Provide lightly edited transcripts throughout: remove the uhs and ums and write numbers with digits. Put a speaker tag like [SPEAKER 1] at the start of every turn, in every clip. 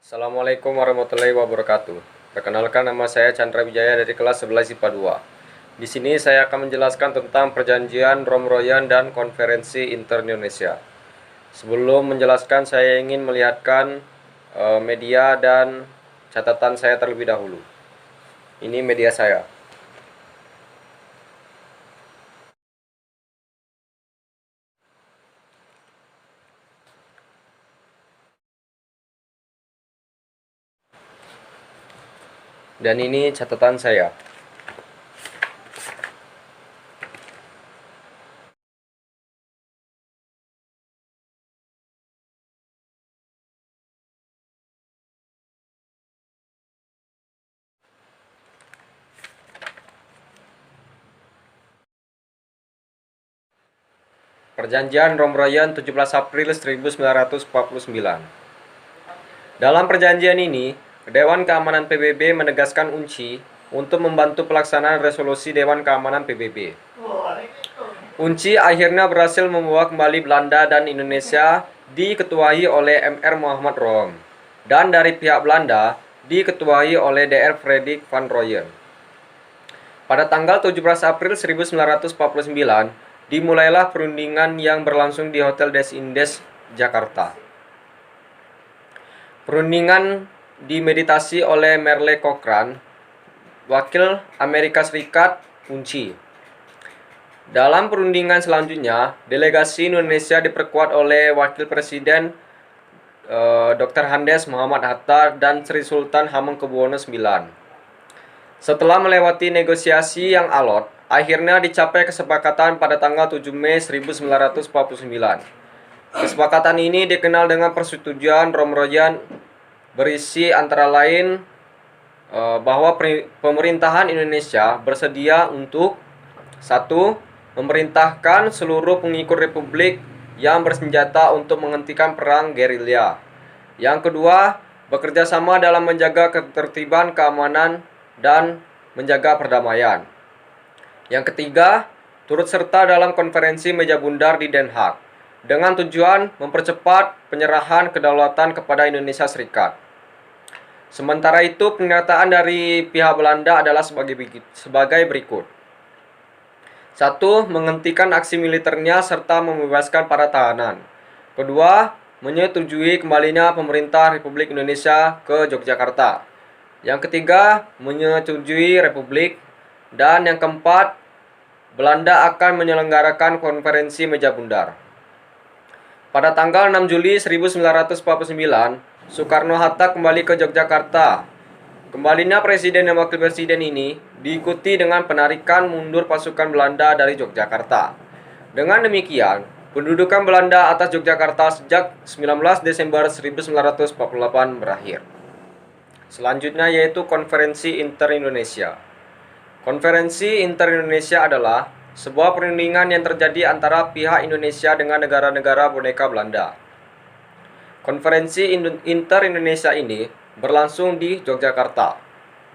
[SPEAKER 1] Assalamualaikum warahmatullahi wabarakatuh. Perkenalkan, nama saya Chandra Wijaya dari kelas 11 IPA 2. Di sini saya akan menjelaskan tentang perjanjian Romroyan dan Konferensi Inter-Indonesia. Sebelum menjelaskan, saya ingin melihatkan media dan catatan saya terlebih dahulu. Ini media saya. Dan ini catatan saya. Perjanjian Romroyan 17 April 1949. Dalam perjanjian ini, Dewan Keamanan PBB menegaskan UNCI untuk membantu pelaksanaan resolusi Dewan Keamanan PBB. UNCI akhirnya berhasil membawa kembali Belanda dan Indonesia diketuai oleh MR Muhammad Rom, dan dari pihak Belanda diketuai oleh Dr. Fredrik van Rooyen. Pada tanggal 17 April 1949, dimulailah perundingan yang berlangsung di Hotel Des Indes, Jakarta. Perundingan dimeditasi oleh Merle Cochrane, wakil Amerika Serikat UNCI. Dalam perundingan selanjutnya, delegasi Indonesia diperkuat oleh Wakil Presiden Dr. Andes Muhammad Hatta dan Sri Sultan Hamengkubuwono IX. Setelah melewati negosiasi yang alot, akhirnya dicapai kesepakatan pada tanggal 7 Mei 1949. Kesepakatan ini dikenal dengan Persetujuan Romroyan, berisi antara lain bahwa pemerintahan Indonesia bersedia untuk 1. Memerintahkan seluruh pengikut republik yang bersenjata untuk menghentikan perang gerilya. Yang kedua, bekerja sama dalam menjaga ketertiban, keamanan, dan menjaga perdamaian. Yang ketiga, turut serta dalam konferensi meja bundar di Den Haag dengan tujuan mempercepat penyerahan kedaulatan kepada Indonesia Serikat. Sementara itu, pernyataan dari pihak Belanda adalah sebagai berikut. 1. Menghentikan aksi militernya serta membebaskan para tahanan. Kedua, menyetujui kembalinya pemerintah Republik Indonesia ke Yogyakarta. Yang ketiga, menyetujui republik. Dan yang keempat, Belanda akan menyelenggarakan konferensi meja bundar. Pada tanggal 6 Juli 1949, Soekarno-Hatta kembali ke Yogyakarta. Kembalinya Presiden dan Wakil Presiden ini diikuti dengan penarikan mundur pasukan Belanda dari Yogyakarta. Dengan demikian, pendudukan Belanda atas Yogyakarta sejak 19 Desember 1948 berakhir. Selanjutnya yaitu Konferensi Inter-Indonesia. Konferensi Inter-Indonesia adalah sebuah perundingan yang terjadi antara pihak Indonesia dengan negara-negara boneka Belanda. Konferensi Inter-Indonesia ini berlangsung di Yogyakarta.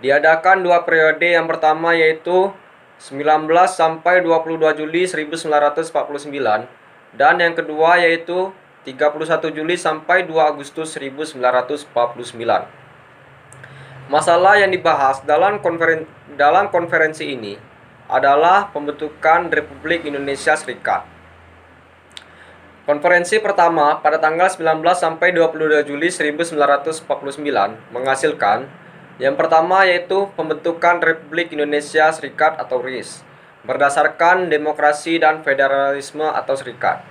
[SPEAKER 1] Diadakan dua periode, yang pertama yaitu 19 sampai 22 Juli 1949 dan yang kedua yaitu 31 Juli sampai 2 Agustus 1949. Masalah yang dibahas dalam konferensi ini adalah pembentukan Republik Indonesia Serikat. Konferensi pertama pada tanggal 19 sampai 22 Juli 1949 menghasilkan yang pertama yaitu pembentukan Republik Indonesia Serikat atau RIS berdasarkan demokrasi dan federalisme atau serikat.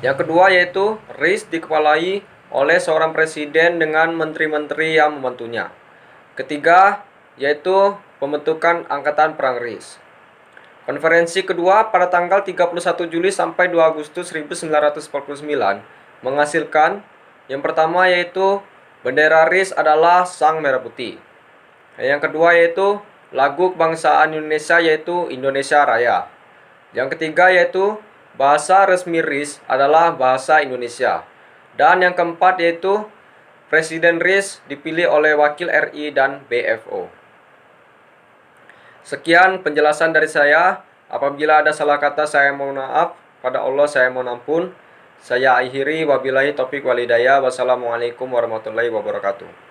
[SPEAKER 1] Yang kedua yaitu RIS dikepalai oleh seorang presiden dengan menteri-menteri yang membantunya. Ketiga yaitu pembentukan Angkatan Perang RIS. Konferensi kedua pada tanggal 31 Juli sampai 2 Agustus 1949 menghasilkan yang pertama yaitu bendera RIS adalah Sang Merah Putih. Yang kedua yaitu lagu kebangsaan Indonesia yaitu Indonesia Raya. Yang ketiga yaitu bahasa resmi RIS adalah bahasa Indonesia. Dan yang keempat yaitu Presiden RIS dipilih oleh Wakil RI dan BFO. Sekian penjelasan dari saya. Apabila ada salah kata, saya mohon maaf. Pada Allah saya mohon ampun. Saya akhiri, wabillahi taufik walhidayah. Wassalamualaikum warahmatullahi wabarakatuh.